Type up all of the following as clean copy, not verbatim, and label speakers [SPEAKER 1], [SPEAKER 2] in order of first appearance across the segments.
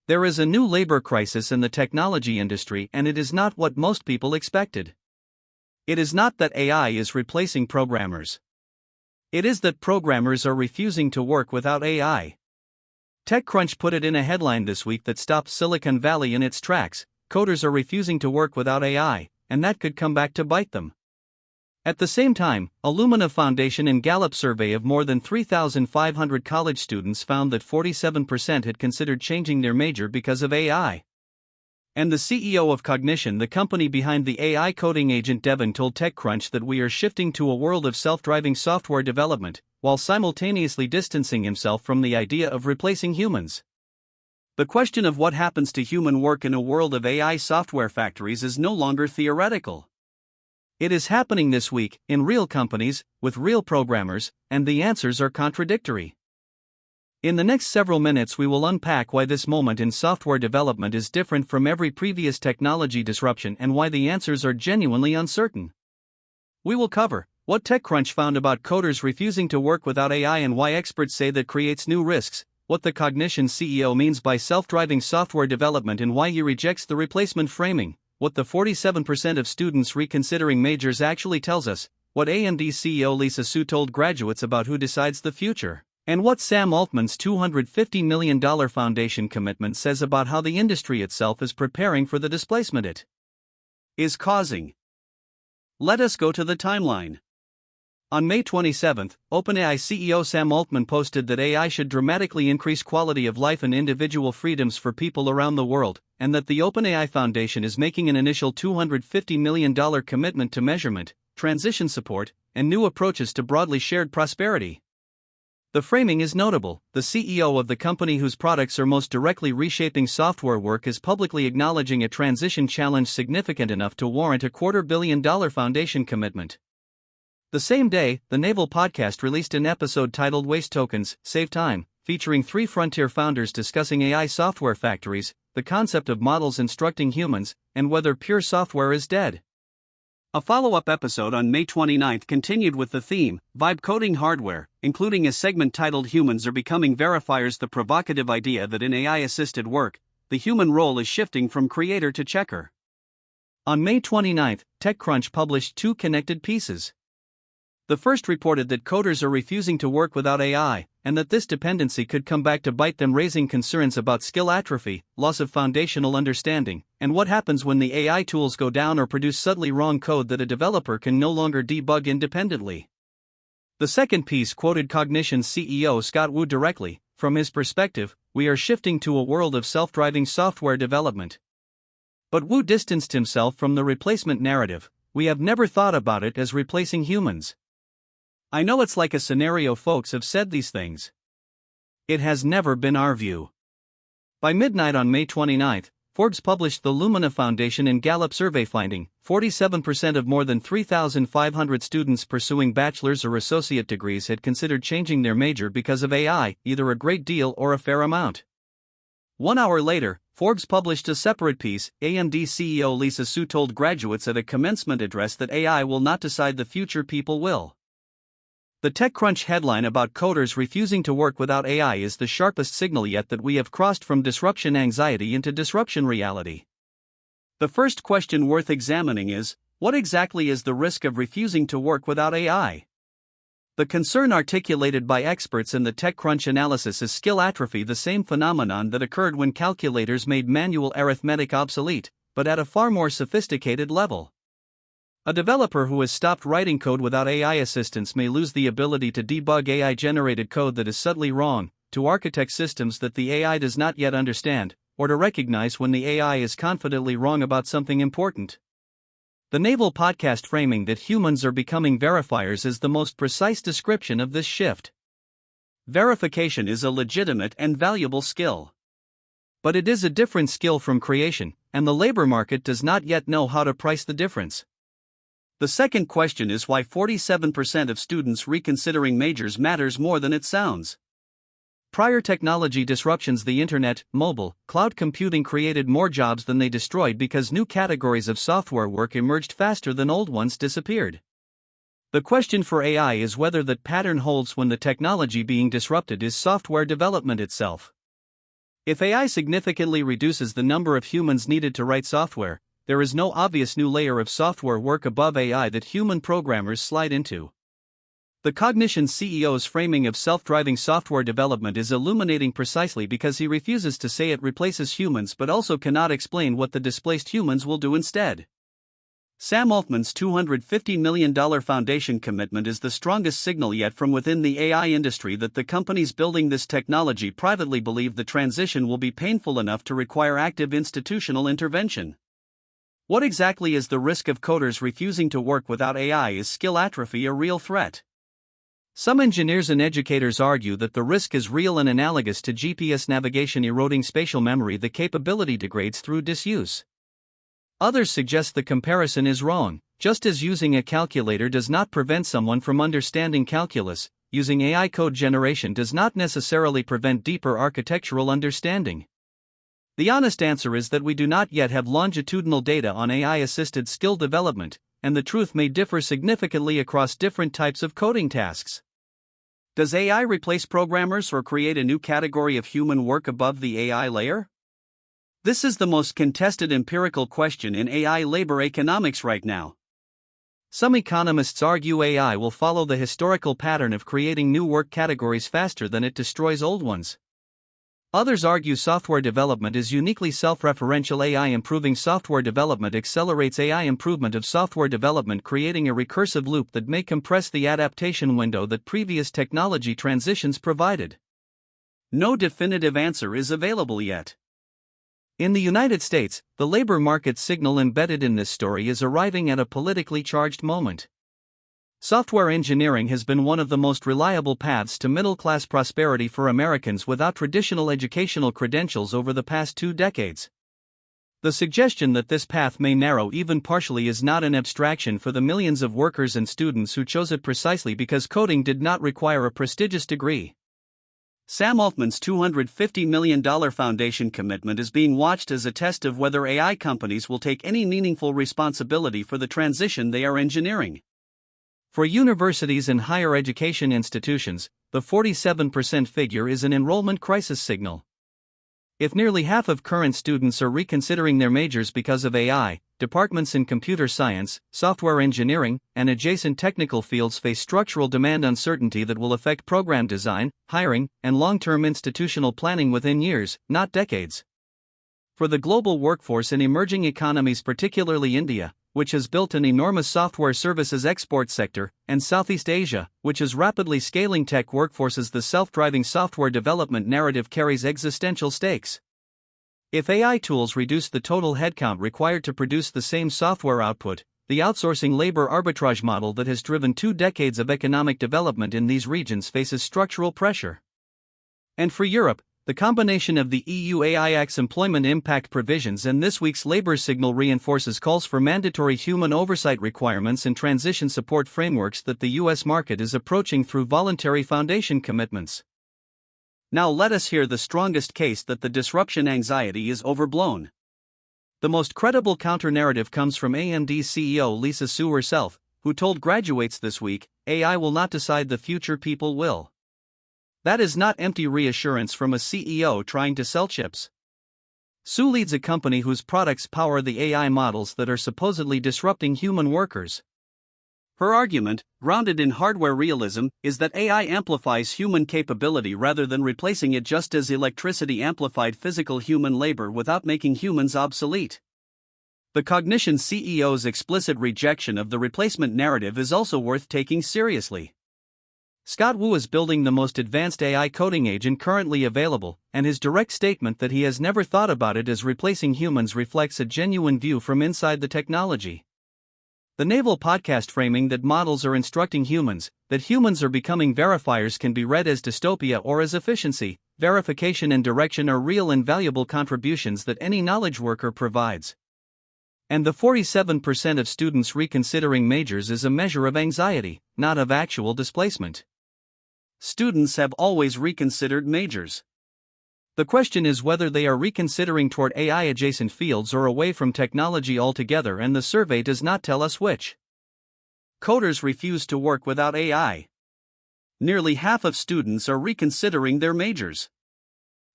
[SPEAKER 1] There is a new labor crisis in the technology industry, and it is not what most people expected. It is not that AI is replacing programmers. It is that programmers are refusing to work without AI. TechCrunch put it in a headline this week that stopped Silicon Valley in its tracks. Coders are refusing to work without AI, and that could come back to bite them. At the same time, Illumina Foundation and Gallup survey of more than 3,500 college students found that 47% had considered changing their major because of AI. And the CEO of Cognition, the company behind the AI coding agent Devin, told TechCrunch that we are shifting to a world of self-driving software development, while simultaneously distancing himself from the idea of replacing humans. The question of what happens to human work in a world of AI software factories is no longer theoretical. It is happening this week, in real companies, with real programmers, and the answers are contradictory. In the next several minutes, we will unpack why this moment in software development is different from every previous technology disruption and why the answers are genuinely uncertain. We will cover what TechCrunch found about coders refusing to work without AI and why experts say that creates new risks, what the Cognition CEO means by self-driving software development and why he rejects the replacement framing, what the 47% of students reconsidering majors actually tells us, what AMD CEO Lisa Su told graduates about who decides the future, and what Sam Altman's $250 million foundation commitment says about how the industry itself is preparing for the displacement it is causing. Let us go to the timeline. On May 27, OpenAI CEO Sam Altman posted that AI should dramatically increase quality of life and individual freedoms for people around the world, and that the OpenAI Foundation is making an initial $250 million commitment to measurement, transition support, and new approaches to broadly shared prosperity. The framing is notable. The CEO of the company whose products are most directly reshaping software work is publicly acknowledging a transition challenge significant enough to warrant a $250 million foundation commitment. The same day, the Naval podcast released an episode titled Waste Tokens, Save Time, featuring 3 frontier founders discussing AI software factories, the concept of models instructing humans, and whether pure software is dead. A follow-up episode on May 29 continued with the theme, Vibe Coding Hardware, including a segment titled Humans Are Becoming Verifiers, the provocative idea that in AI-assisted work, the human role is shifting from creator to checker. On May 29, TechCrunch published 2 connected pieces. The first reported that coders are refusing to work without AI, and that this dependency could come back to bite them, raising concerns about skill atrophy, loss of foundational understanding, and what happens when the AI tools go down or produce subtly wrong code that a developer can no longer debug independently. The second piece quoted Cognition CEO Scott Wu directly. From his perspective, we are shifting to a world of self-driving software development. But Wu distanced himself from the replacement narrative. We have never thought about it as replacing humans. I know it's like a scenario, folks have said these things. It has never been our view. By midnight on May 29, Forbes published the Illumina Foundation and Gallup survey finding, 47% of more than 3,500 students pursuing bachelor's or associate degrees had considered changing their major because of AI, either a great deal or a fair amount. 1 hour later, Forbes published a separate piece. AMD CEO Lisa Su told graduates at a commencement address that AI will not decide the future, people will. The TechCrunch headline about coders refusing to work without AI is the sharpest signal yet that we have crossed from disruption anxiety into disruption reality. The first question worth examining is, what exactly is the risk of refusing to work without AI? The concern articulated by experts in the TechCrunch analysis is skill atrophy, the same phenomenon that occurred when calculators made manual arithmetic obsolete, but at a far more sophisticated level. A developer who has stopped writing code without AI assistance may lose the ability to debug AI-generated code that is subtly wrong, to architect systems that the AI does not yet understand, or to recognize when the AI is confidently wrong about something important. The Naval podcast framing that humans are becoming verifiers is the most precise description of this shift. Verification is a legitimate and valuable skill. But it is a different skill from creation, and the labor market does not yet know how to price the difference. The second question is why 47% of students reconsidering majors matters more than it sounds. Prior technology disruptions, the internet, mobile, cloud computing created more jobs than they destroyed because new categories of software work emerged faster than old ones disappeared. The question for AI is whether that pattern holds when the technology being disrupted is software development itself. If AI significantly reduces the number of humans needed to write software, there is no obvious new layer of software work above AI that human programmers slide into. The Cognition CEO's framing of self-driving software development is illuminating precisely because he refuses to say it replaces humans but also cannot explain what the displaced humans will do instead. Sam Altman's $250 million foundation commitment is the strongest signal yet from within the AI industry that the companies building this technology privately believe the transition will be painful enough to require active institutional intervention. What exactly is the risk of coders refusing to work without AI? Is skill atrophy a real threat? Some engineers and educators argue that the risk is real and analogous to GPS navigation eroding spatial memory. The capability degrades through disuse. Others suggest the comparison is wrong. Just as using a calculator does not prevent someone from understanding calculus, using AI code generation does not necessarily prevent deeper architectural understanding. The honest answer is that we do not yet have longitudinal data on AI-assisted skill development, and the truth may differ significantly across different types of coding tasks. Does AI replace programmers or create a new category of human work above the AI layer? This is the most contested empirical question in AI labor economics right now. Some economists argue AI will follow the historical pattern of creating new work categories faster than it destroys old ones. Others argue software development is uniquely self-referential. AI improving software development accelerates AI improvement of software development, creating a recursive loop that may compress the adaptation window that previous technology transitions provided. No definitive answer is available yet. In the United States, the labor market signal embedded in this story is arriving at a politically charged moment. Software engineering has been one of the most reliable paths to middle-class prosperity for Americans without traditional educational credentials over the past 2 decades. The suggestion that this path may narrow even partially is not an abstraction for the millions of workers and students who chose it precisely because coding did not require a prestigious degree. Sam Altman's $250 million foundation commitment is being watched as a test of whether AI companies will take any meaningful responsibility for the transition they are engineering. For universities and higher education institutions, the 47% figure is an enrollment crisis signal. If nearly half of current students are reconsidering their majors because of AI, departments in computer science, software engineering, and adjacent technical fields face structural demand uncertainty that will affect program design, hiring, and long-term institutional planning within years, not decades. For the global workforce in emerging economies, particularly India, which has built an enormous software services export sector, and Southeast Asia, which is rapidly scaling tech workforces, the self-driving software development narrative carries existential stakes. If AI tools reduce the total headcount required to produce the same software output, the outsourcing labor arbitrage model that has driven 2 decades of economic development in these regions faces structural pressure. And for Europe, the combination of the EU AI Act's employment impact provisions and this week's labor signal reinforces calls for mandatory human oversight requirements and transition support frameworks that the US market is approaching through voluntary foundation commitments. Now let us hear the strongest case that the disruption anxiety is overblown. The most credible counter-narrative comes from AMD CEO Lisa Su herself, who told graduates this week, "AI will not decide the future, people will." That is not empty reassurance from a CEO trying to sell chips. Su leads a company whose products power the AI models that are supposedly disrupting human workers. Her argument, grounded in hardware realism, is that AI amplifies human capability rather than replacing it, just as electricity amplified physical human labor without making humans obsolete. The Cognition CEO's explicit rejection of the replacement narrative is also worth taking seriously. Scott Wu is building the most advanced AI coding agent currently available, and his direct statement that he has never thought about it as replacing humans reflects a genuine view from inside the technology. The Naval podcast framing that models are instructing humans, that humans are becoming verifiers, can be read as dystopia or as efficiency. Verification and direction are real and valuable contributions that any knowledge worker provides. And the 47% of students reconsidering majors is a measure of anxiety, not of actual displacement. Students have always reconsidered majors. The question is whether they are reconsidering toward AI-adjacent fields or away from technology altogether, and the survey does not tell us which. Coders refuse to work without AI. Nearly half of students are reconsidering their majors.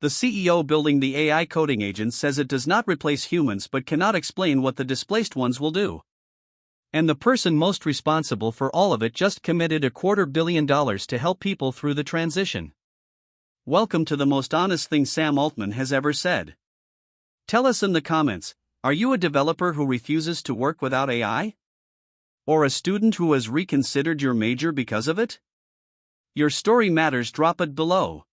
[SPEAKER 1] The CEO building the AI coding agent says it does not replace humans but cannot explain what the displaced ones will do. And the person most responsible for all of it just committed $250 million to help people through the transition. Welcome to the most honest thing Sam Altman has ever said. Tell us in the comments, are you a developer who refuses to work without AI? Or a student who has reconsidered your major because of it? Your story matters, drop it below.